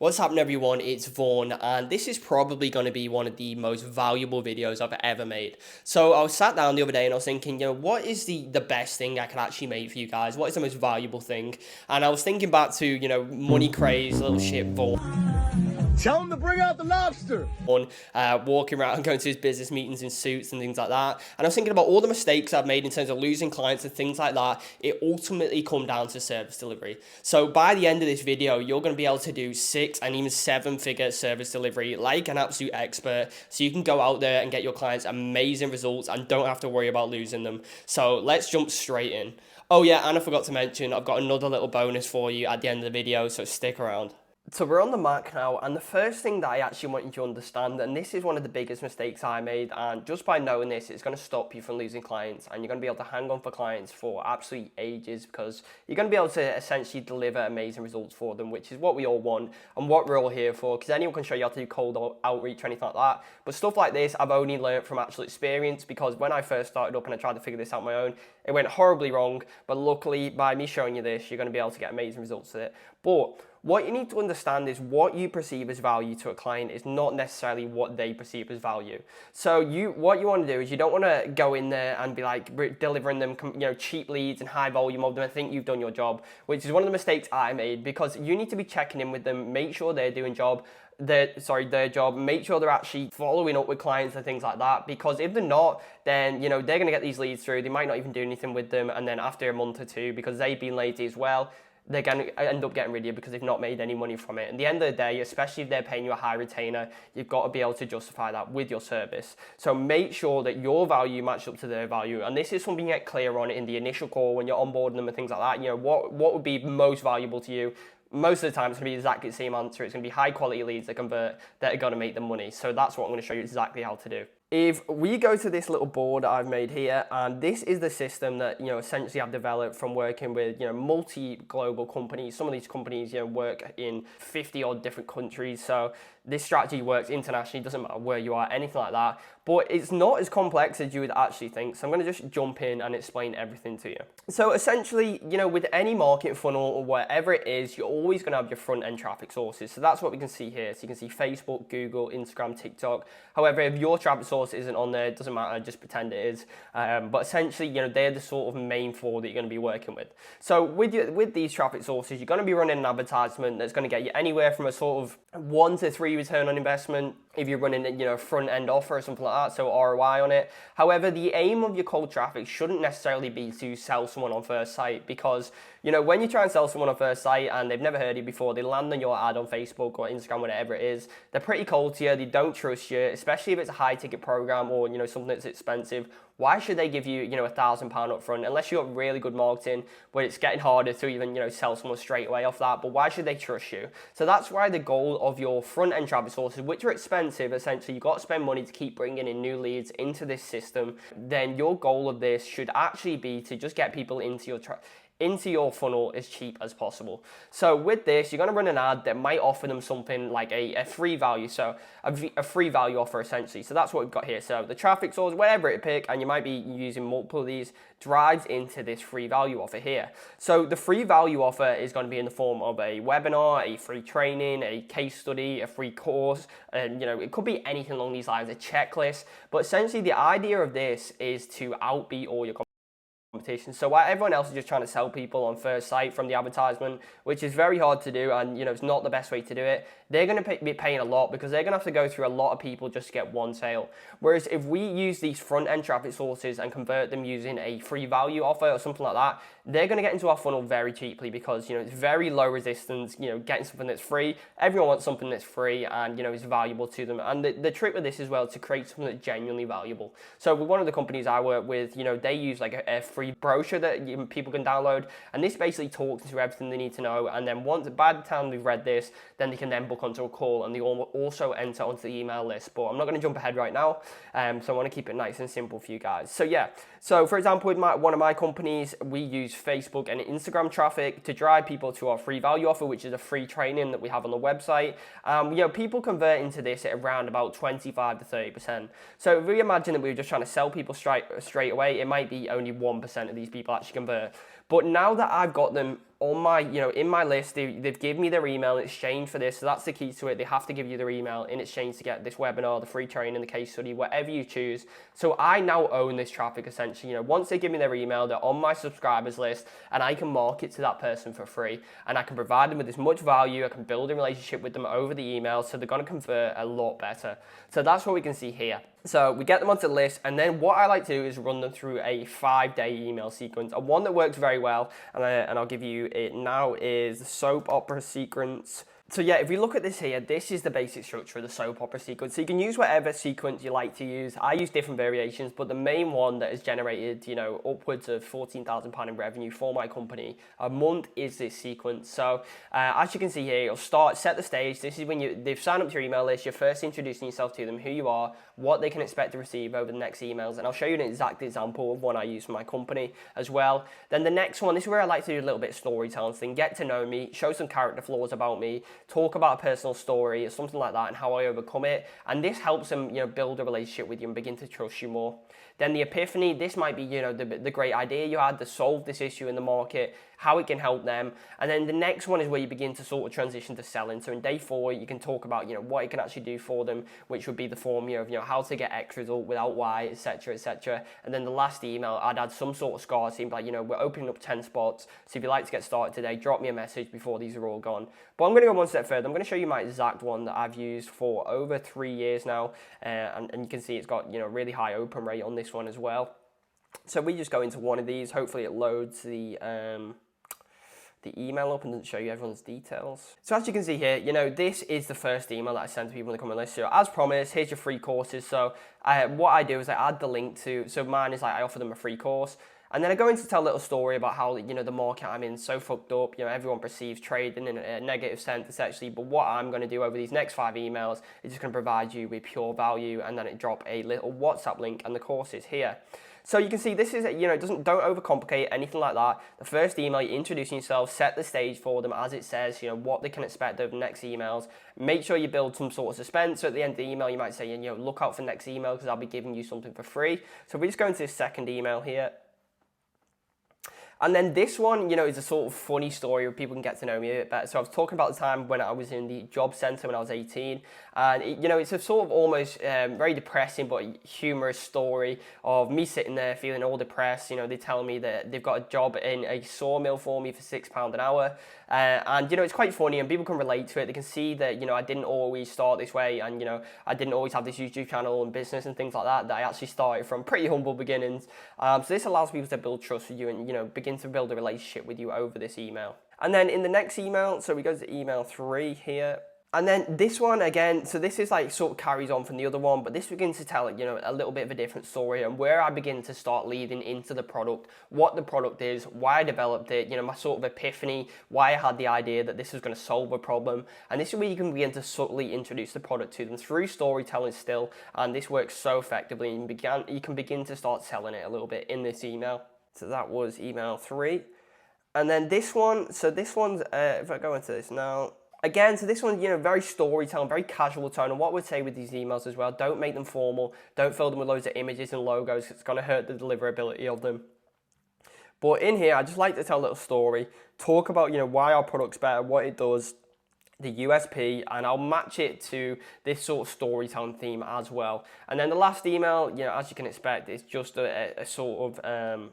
What's happening, everyone? It's Vaughn, and this is probably going to be one of the most valuable videos I've ever made. So I was sat down the other day and I was thinking, what is the best thing I could actually make for you guys? What is the most valuable thing? And I was thinking back to, money craze, little shit Vaughn. Tell him to bring out the lobster. Walking around and going to his business meetings in suits and things like that. And I was thinking about all the mistakes I've made in terms of losing clients and things like that. It ultimately come down to service delivery. So by the end of this video, you're going to be able to do 6 and even 7-figure service delivery like an absolute expert. So you can go out there and get your clients amazing results and don't have to worry about losing them. So let's jump straight in. Oh yeah, and I forgot to mention, I've got another little bonus for you at the end of the video, so stick around. So we're on the Mac now, and the first thing that I actually want you to understand, and this is one of the biggest mistakes I made, and just by knowing this, it's going to stop you from losing clients, and you're going to be able to hang on for clients for absolute ages, because you're going to be able to essentially deliver amazing results for them, which is what we all want, and what we're all here for, because anyone can show you how to do cold outreach or anything like that, but stuff like this, I've only learned from actual experience, because when I first started up and I tried to figure this out on my own, it went horribly wrong, but luckily, by me showing you this, you're going to be able to get amazing results with it. But what you need to understand is what you perceive as value to a client is not necessarily what they perceive as value. So what you want to do is you don't want to go in there and be like delivering them, cheap leads and high volume of them and think you've done your job, which is one of the mistakes I made, because you need to be checking in with them, make sure they're doing their job, make sure they're actually following up with clients and things like that, because if they're not, then they're going to get these leads through, they might not even do anything with them, and then after a month or two, because they've been lazy as well, they're going to end up getting rid of you because they've not made any money from it. At the end of the day, especially if they're paying you a high retainer, you've got to be able to justify that with your service. So make sure that your value matches up to their value. And this is something you get clear on in the initial call when you're onboarding them and things like that. What would be most valuable to you? Most of the time, it's going to be exactly the same answer. It's going to be high quality leads that convert, that are going to make them money. So that's what I'm going to show you exactly how to do. If we go to this little board that I've made here, and this is the system that, essentially I've developed from working with, multi-global companies. Some of these companies, work in 50 odd different countries. So this strategy works internationally, doesn't matter where you are, anything like that. But it's not as complex as you would actually think. So I'm going to just jump in and explain everything to you. So essentially, with any market funnel or whatever it is, you're always going to have your front end traffic sources. So that's what we can see here. So you can see Facebook, Google, Instagram, TikTok. However, if your traffic source isn't on there, it doesn't matter, just pretend it is. But essentially, they're the sort of main 4 that you're going to be working with. So with these traffic sources, you're going to be running an advertisement that's going to get you anywhere from a sort of 1 to 3 return on investment if you're running a front end offer or something like that, so ROI on it. However, the aim of your cold traffic shouldn't necessarily be to sell someone on first sight, because when you try and sell someone on first sight and they've never heard of you before, they land on your ad on Facebook or Instagram, whatever it is, they're pretty cold to you, they don't trust you, especially if it's a high ticket program or something that's expensive. Why should they give you £1,000 up front, unless you've got really good marketing, but it's getting harder to even sell someone straight away off that? But why should they trust you? So that's why the goal of your front end traffic sources, which are expensive, essentially you've got to spend money to keep bringing in new leads into this system. Then your goal of this should actually be to just get people into your funnel as cheap as possible. So with this, you're going to run an ad that might offer them something like a free value, so a free value offer essentially. So that's what we've got here. So the traffic source, whatever it pick, and you might be using multiple of these, drives into this free value offer here. So the free value offer is going to be in the form of a webinar, a free training, a case study, a free course, and it could be anything along these lines, a checklist. But essentially the idea of this is to outbeat all your competition. So while everyone else is just trying to sell people on first sight from the advertisement, which is very hard to do, and it's not the best way to do it, they're going to be paying a lot, because they're going to have to go through a lot of people just to get one sale. Whereas if we use these front end traffic sources and convert them using a free value offer or something like that, they're going to get into our funnel very cheaply, because it's very low resistance, getting something that's free. Everyone wants something that's free and is valuable to them. And the trick with this as well is to create something that's genuinely valuable. So with one of the companies I work with, they use like a free brochure that people can download, and this basically talks through everything they need to know. And then by the time they've read this, then they can then book onto a call, and they also enter onto the email list. But I'm not going to jump ahead right now, so I want to keep it nice and simple for you guys. So yeah, so for example, with one of my companies, we use Facebook and Instagram traffic to drive people to our free value offer, which is a free training that we have on the website. People convert into this at around about 25 to 30%. So if we imagine that we were just trying to sell people straight away, it might be only 1% of these people actually convert. But now that I've got them on my, in my list, they've given me their email in exchange for this. So that's the key to it. They have to give you their email in exchange to get this webinar, the free training, the case study, whatever you choose. So I now own this traffic essentially. Once they give me their email, they're on my subscribers list, and I can market to that person for free, and I can provide them with as much value. I can build a relationship with them over the email, so they're going to convert a lot better. So that's what we can see here. So we get them onto the list, and then what I like to do is run them through a 5-day email sequence. And one that works very well, and I'll give you it now, is the soap opera sequence. So yeah, if we look at this here, this is the basic structure of the soap opera sequence. So you can use whatever sequence you like to use. I use different variations, but the main one that has generated, upwards of £14,000 in revenue for my company a month is this sequence. So as you can see here, you'll set the stage. This is when they've signed up to your email list. You're first introducing yourself to them, who you are, what they can expect to receive over the next emails. And I'll show you an exact example of one I use for my company as well. Then the next one, this is where I like to do a little bit of storytelling thing, get to know me, show some character flaws about me, talk about a personal story or something like that and how I overcome it. And this helps them, build a relationship with you and begin to trust you more. Then the epiphany, this might be, the great idea you had to solve this issue in the market, how it can help them. And then the next one is where you begin to sort of transition to selling. So in day 4, you can talk about, what it can actually do for them, which would be the formula of, how to get X result without Y, etc., etc. And then the last email, I'd add some sort of scarcity, like, we're opening up 10 spots. So if you'd like to get started today, drop me a message before these are all gone. But I'm going to go one step further. I'm going to show you my exact one that I've used for over 3 years now. And you can see it's got, really high open rate on this one as well. So we just go into one of these. Hopefully it loads the email up and doesn't show you everyone's details. So as you can see here, this is the first email that I send to people in the comment list. So as promised, here's your free courses. So what I do is I add the link to, so mine is like I offer them a free course. And then I go into tell a little story about how, the market I'm in is so fucked up. Everyone perceives trading in a negative sense, essentially. But what I'm going to do over these next 5 emails is just going to provide you with pure value, and then it drop a little WhatsApp link and the course is here. So you can see this is, don't overcomplicate anything like that. The first email, you're introducing yourself, set the stage for them as it says, what they can expect over the next emails. Make sure you build some sort of suspense. So at the end of the email, you might say, look out for the next email because I'll be giving you something for free. So we just go into this second email here. And then this one, is a sort of funny story where people can get to know me a bit better. So I was talking about the time when I was in the job centre when I was 18. And, it's a sort of almost very depressing but humorous story of me sitting there feeling all depressed. They tell me that they've got a job in a sawmill for me for £6 an hour. And, it's quite funny and people can relate to it. They can see that, I didn't always start this way and, I didn't always have this YouTube channel and business and things like that I actually started from pretty humble beginnings. So this allows people to build trust with you and, begin to build a relationship with you over this email. And then in the next email, so we go to email 3 here. And then this one again, so this is like sort of carries on from the other one, but this begins to tell, a little bit of a different story and where I begin to start leading into the product, what the product is, why I developed it, my sort of epiphany, why I had the idea that this was going to solve a problem. And this is where you can begin to subtly introduce the product to them through storytelling still. And this works so effectively and you can begin to start selling it a little bit in this email. So that was email 3. And then this one, so this one's, if I go into this now, again, so this one, very storytelling, very casual tone. And what I would say with these emails as well, don't make them formal. Don't fill them with loads of images and logos. It's going to hurt the deliverability of them. But in here, I just like to tell a little story, talk about, why our product's better, what it does, the USP, and I'll match it to this sort of storytelling theme as well. And then the last email, as you can expect, is just a sort of,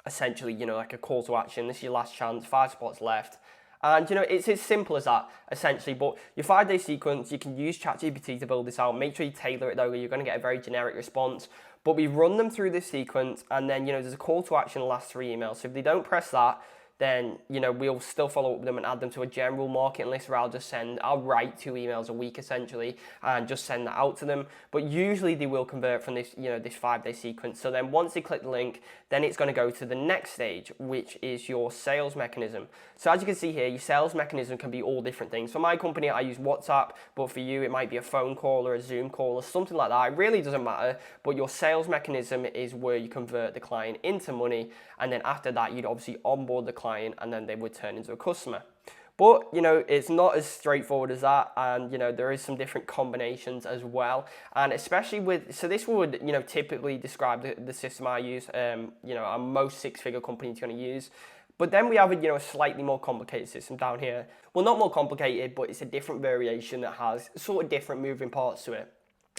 essentially, like a call to action. This is your last chance, 5 spots left. And, it's as simple as that, essentially. But your 5-day sequence, you can use ChatGPT to build this out. Make sure you tailor it, though, or you're going to get a very generic response. But we run them through this sequence, and then, there's a call to action in the last 3 emails. So if they don't press that, then, we'll still follow up with them and add them to a general marketing list where I'll write 2 emails a week, essentially, and just send that out to them. But usually they will convert from this, this 5-day sequence. So then once they click the link, then it's going to go to the next stage, which is your sales mechanism. So as you can see here, your sales mechanism can be all different things. For my company, I use WhatsApp, but for you, it might be a phone call or a Zoom call or something like that. It really doesn't matter, but your sales mechanism is where you convert the client into money. And then after that, you'd obviously onboard the client and then they would turn into a customer. But, it's not as straightforward as that. And, there is some different combinations as well. And especially so this would, typically describe the system I use, most 6-figure companies going to use. But then we have a slightly more complicated system down here. Well, not more complicated, but it's a different variation that has sort of different moving parts to it.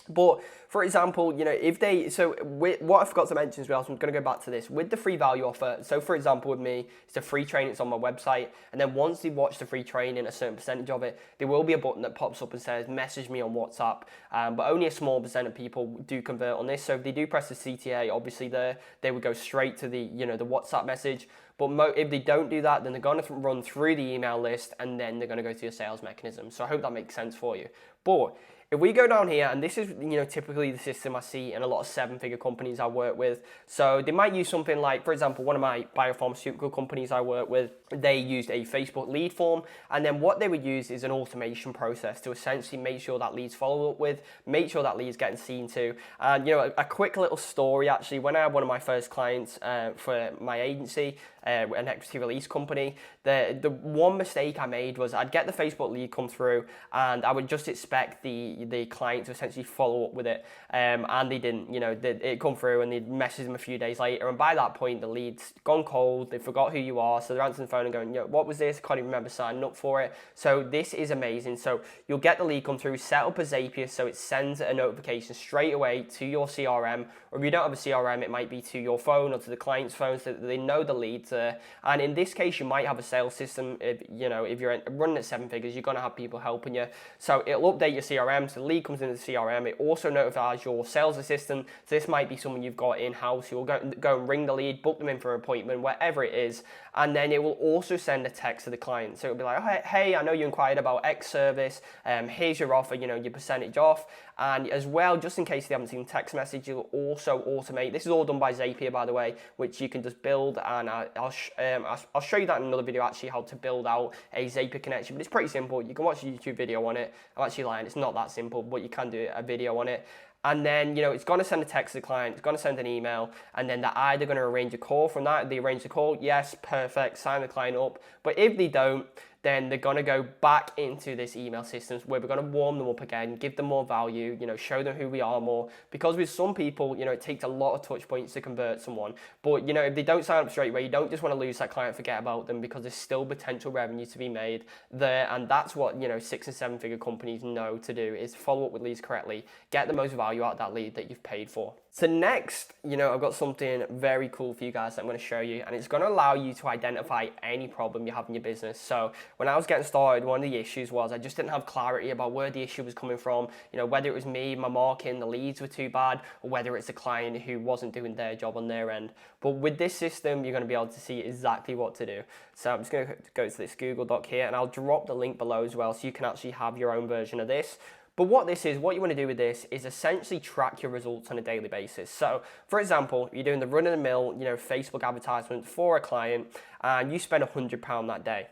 But for example, if they, what I forgot to mention as well, so I'm going to go back to this, with the free value offer, so for example with me, it's a free training, it's on my website, and then once they watch the free training, a certain percentage of it, there will be a button that pops up and says, message me on WhatsApp, but only a small percent of people do convert on this, so if they do press the CTA, obviously they would go straight to the WhatsApp message. But if they don't do that, then they're going to run through the email list, and then they're going to go to your sales mechanism. So I hope that makes sense for you. But if we go down here, and this is typically the system I see in a lot of seven-figure companies I work with. So they might use something like, for example, one of my biopharmaceutical companies I work with, they used a Facebook lead form, and then what they would use is an automation process to essentially make sure that lead's followed up with, make sure that lead's getting seen to. And a quick little story actually, when I had one of my first clients for my agency, an equity release company, the one mistake I made was I'd get the Facebook lead come through, and I would just expect the client to essentially follow up with it, and they didn't. It come through, and they'd message them a few days later, and by that point the lead's gone cold, they forgot who you are, so they're answering the phone and going, what was this? I can't even remember signing up for it. So this is amazing. So you'll get the lead come through, set up a Zapier so it sends a notification straight away to your CRM, or if you don't have a CRM, it might be to your phone or to the client's phone so that they know the lead's there. And in this case, you might have a sales system. If you're running at seven figures, you're going to have people helping you. So it'll update your CRM, so the lead comes into the CRM. It also notifies your sales assistant. So this might be someone you've got in-house. You'll go and ring the lead, book them in for an appointment, whatever it is. And then it will also send a text to the client. So it'll be like, hey, I know you inquired about X service. Here's your offer, your percentage off. And as well, just in case they haven't seen text message, you'll also automate. This is all done by Zapier, by the way, which you can just build. And I'll show you that in another video, actually, how to build out a Zapier connection. But it's pretty simple. You can watch a YouTube video on it. I'm actually lying. It's not that simple, but you can do a video on it. And then, it's going to send a text to the client, it's going to send an email, and then they're either going to arrange a call from that. They arrange the call, yes, perfect, sign the client up. But if they don't, then they're going to go back into this email system where we're going to warm them up again, give them more value, show them who we are more. Because with some people, it takes a lot of touch points to convert someone. But, if they don't sign up straight away, you don't just want to lose that client, forget about them, because there's still potential revenue to be made there. And that's what, 6 and 7 figure companies know to do, is follow up with leads correctly, get the most value out of that lead that you've paid for. So next, I've got something very cool for you guys that I'm going to show you, and it's going to allow you to identify any problem you have in your business. So when I was getting started, one of the issues was I just didn't have clarity about where the issue was coming from, whether it was me, my marketing, the leads were too bad, or whether it's a client who wasn't doing their job on their end. But with this system, you're going to be able to see exactly what to do. So I'm just going to go to this Google Doc here, and I'll drop the link below as well so you can actually have your own version of this. But what you want to do with this is essentially track your results on a daily basis. So, for example, you're doing the run-of-the-mill, Facebook advertisement for a client, and you spend £100 that day.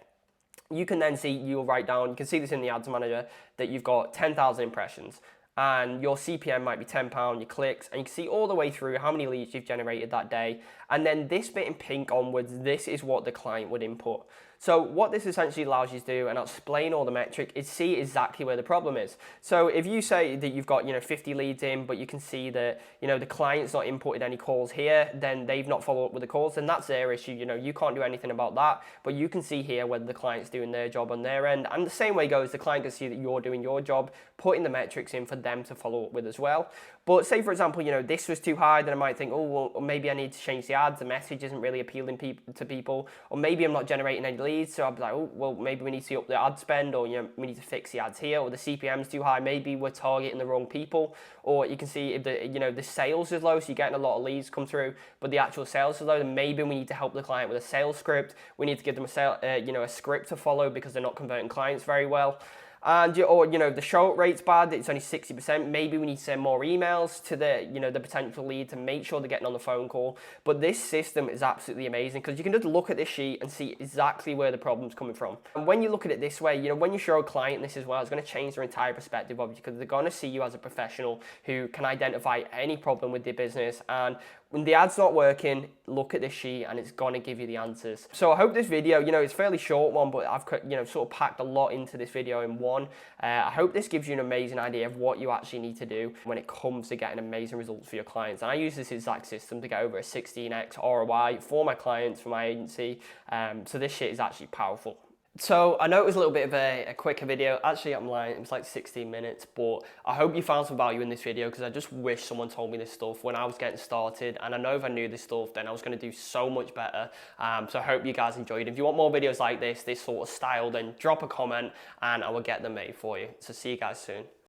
You can then see, you can see this in the ads manager, that you've got 10,000 impressions. And your CPM might be £10, your clicks, and you can see all the way through how many leads you've generated that day. And then this bit in pink onwards, this is what the client would input. So what this essentially allows you to do, and I'll explain all the metric, is see exactly where the problem is. So if you say that you've got 50 leads in, but you can see that the client's not inputted any calls here, then they've not followed up with the calls, then that's their issue. You can't do anything about that, but you can see here whether the client's doing their job on their end. And the same way goes, the client can see that you're doing your job, putting the metrics in for them to follow up with as well. But say, for example, this was too high, then I might think, oh, well, maybe I need to change the ads, the message isn't really appealing to people, or maybe I'm not generating any leads, so I'll be like, oh, well, maybe we need to up the ad spend, or we need to fix the ads here, or the CPM's too high, maybe we're targeting the wrong people. Or you can see if the sales is low, so you're getting a lot of leads come through, but the actual sales is low, then maybe we need to help the client with a sales script. We need to give them a script to follow because they're not converting clients very well. And the show rate's bad, it's only 60%. Maybe we need to send more emails to the potential lead to make sure they're getting on the phone call. But this system is absolutely amazing because you can just look at this sheet and see exactly where the problem's coming from. And when you look at it this way, when you show a client this as well, it's going to change their entire perspective of you, because they're going to see you as a professional who can identify any problem with their business. And When the ad's not working, look at this sheet and it's gonna give you the answers. So I hope this video, it's a fairly short one, but I've sort of packed a lot into this video in one. I hope this gives you an amazing idea of what you actually need to do when it comes to getting amazing results for your clients. And I use this exact system to get over a 16x ROI for my clients, for my agency. So this shit is actually powerful. So I know it was a little bit of a quicker video. Actually, I'm lying, it was like 16 minutes, but I hope you found some value in this video because I just wish someone told me this stuff when I was getting started. And I know if I knew this stuff, then I was going to do so much better. So I hope you guys enjoyed. If you want more videos like this sort of style, then drop a comment and I will get them made for you. So see you guys soon.